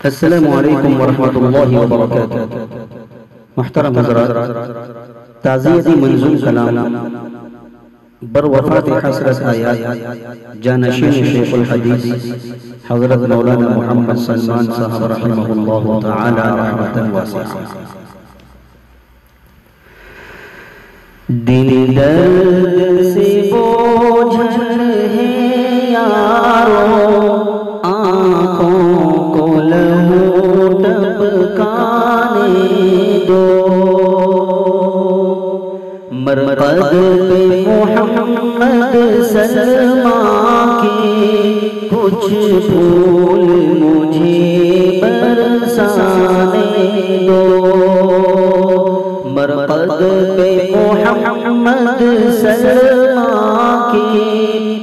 अस्सलामु अलैकुम वरहमतुल्लाहि वबरकातुहू। मुहतरम हज़रात, ताज़ियती मंज़ूम कलाम बर वफ़ात हज़रत आयात जानशीन शेखुल हदीस हज़रत मौलाना मोहम्मद सलमान साहब रहमहुल्लाहु तआला रहमतन वासिआ। दिल दर्द से बोझल है यारो, आँखों को लहू टपकाने दो। मरकद पे मोहम्मद सलमा के कुछ फूल मुझे बरसाने दो। मरकद पे मोहम्मद सलमा के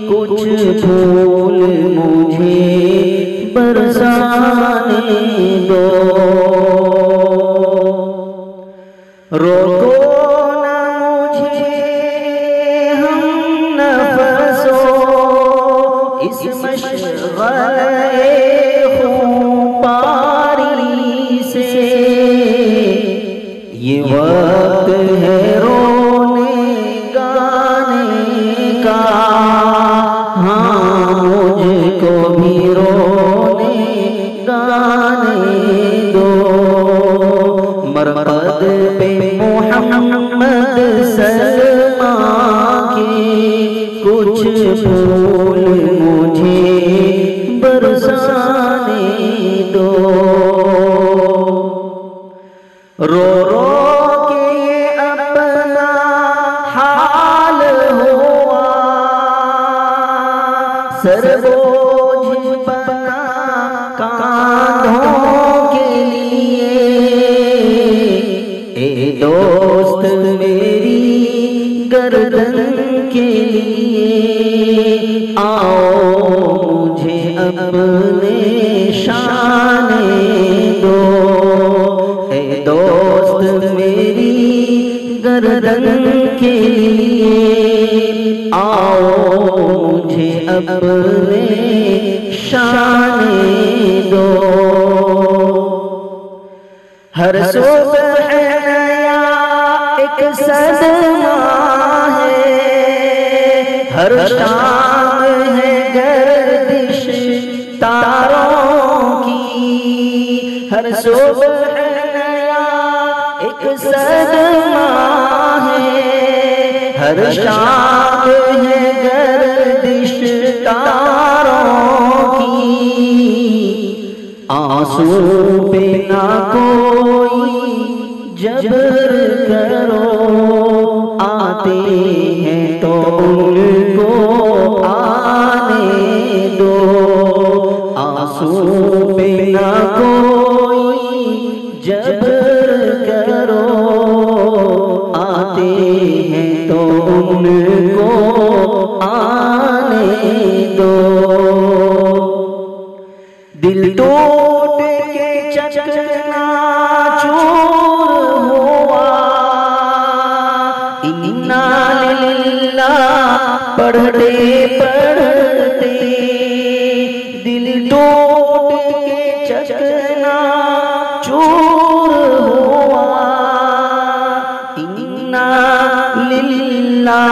कुछ फूल मुझे बरसाने दो। रोको न मुझे हम नफसो इस मशग़ले खूंपारी से। ये वक्त है रोने गाने का, हाँ मुझको भी रोने गाने दो। मरकद पे मोहम्मद सलमा के कुछ फूल मुझे बरसाने दो। रो रो के अपना हाल हुआ, सर बोझ बना कांधों के लिए। ए दोस्त मेरी गर्दन के लिए, आओ मुझे अपने शाने दो। ए दोस्त मेरी गर्दन के लिए, आओ मुझे अपने शाने दो। हर सुबह नया एक सदमा है, हर शाम है गर्दिश तारों की। हर सुबह नया एक सदमा है, हर शाम है गर्दिश तारों की। आंसू पे ना कोई जबर करो, आते हैं तो उनको आने दो। आंसू पे ना कोई जबर करो, आते हैं तो उनको आने दो। दिल टूट के चकना चूर हुआ, इन्ना लिल्लाह पढ़ते पढ़ते। दिल टूट के चकना चूर हुआ, इन्ना लिल्लाह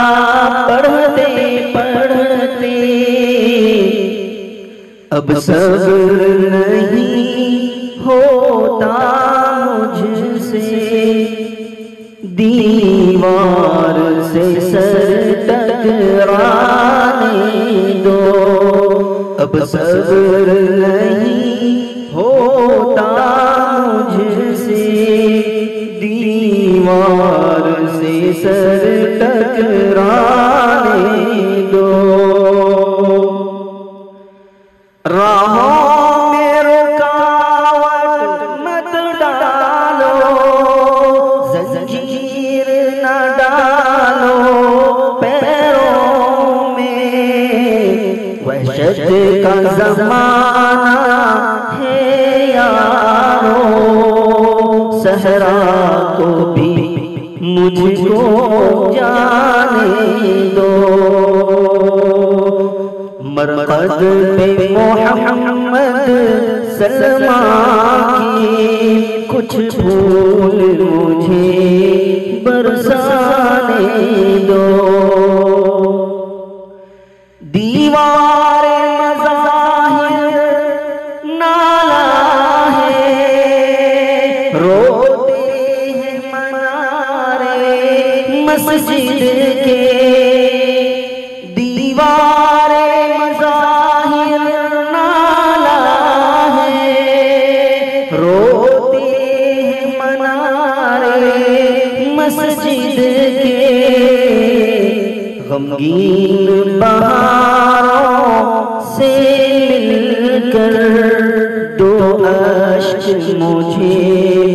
पढ़ते पढ़ते। अब सब्र नहीं होता मुझसे, दीवार से सर टकराने दो। अब सब्र नहीं होता मुझसे, दीवार से सर टकराने दो। राहों में रुकावट मत डालो, जंजीर न डालो पैरों में। वहशत का ज़माना है यारो, सहरा को भी मुझको जाने दो। मरकद पे मोहम्मद सलमा की कुछ फूल मुझे बरसाने दो। दीवार मज़ाहिर नाला है, रोते हैं मनारे मस्जिद के। दीवार मज़ाहिर नाला है, रोते हैं मनारे मस्जिद के। गमगीन बहारों से मिलकर दो अश्क मुझे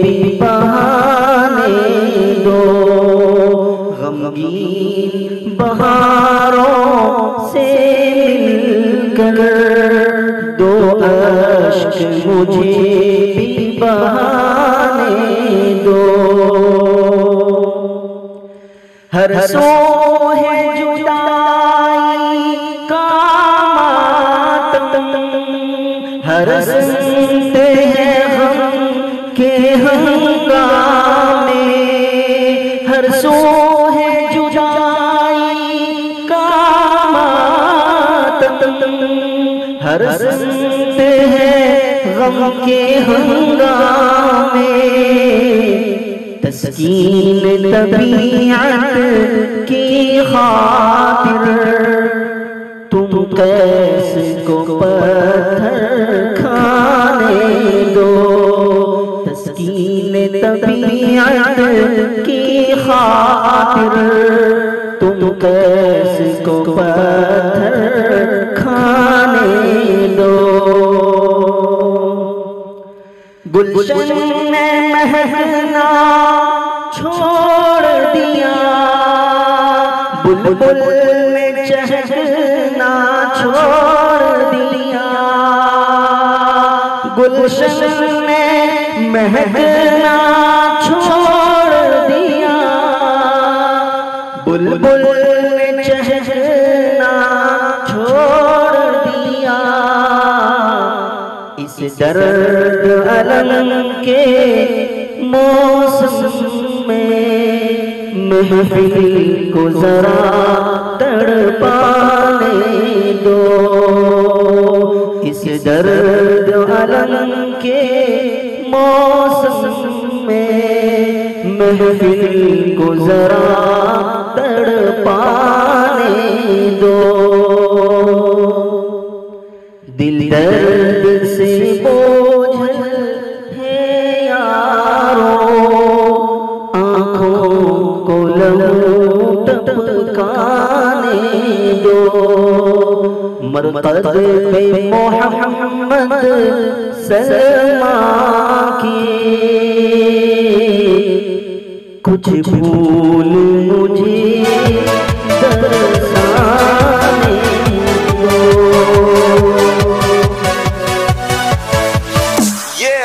भी बहाने दो। गमगीन बहारों से मिलकर दो अश्क मुझे भी बहाने दो। हर सो है जुदाई का मातम, हर सुनते हैं हम के हंगामे। हर सो है जुदाई का मातम, हर सुनते हैं गम के हंगामे। तस्कीन तबीयत की खातिर तुम कैसे को पत्थर खाने दो। तस्कीन तबीयत की खातिर तुम कैसे को पत्थर खाने दो। गुलशन ने महकना छोड़ दिया, बुलबुल ने चहकना छोड़ दिया। गुलशन ने महकना छोड़ दिया, बुलबुल ने चहकना छोड़ दिया। इस दर्द अलम के मौसम में महफिल को जरा तड़पाने दो। इस दर्द अलम के मौसम में महफिल को जरा तड़पाने दो। दिल दर्द से बोझल है यारो, आँखों को लहू टपकाने दो। मरकज़ पे मोहम्मद सलमा की कुछ फूल मुझे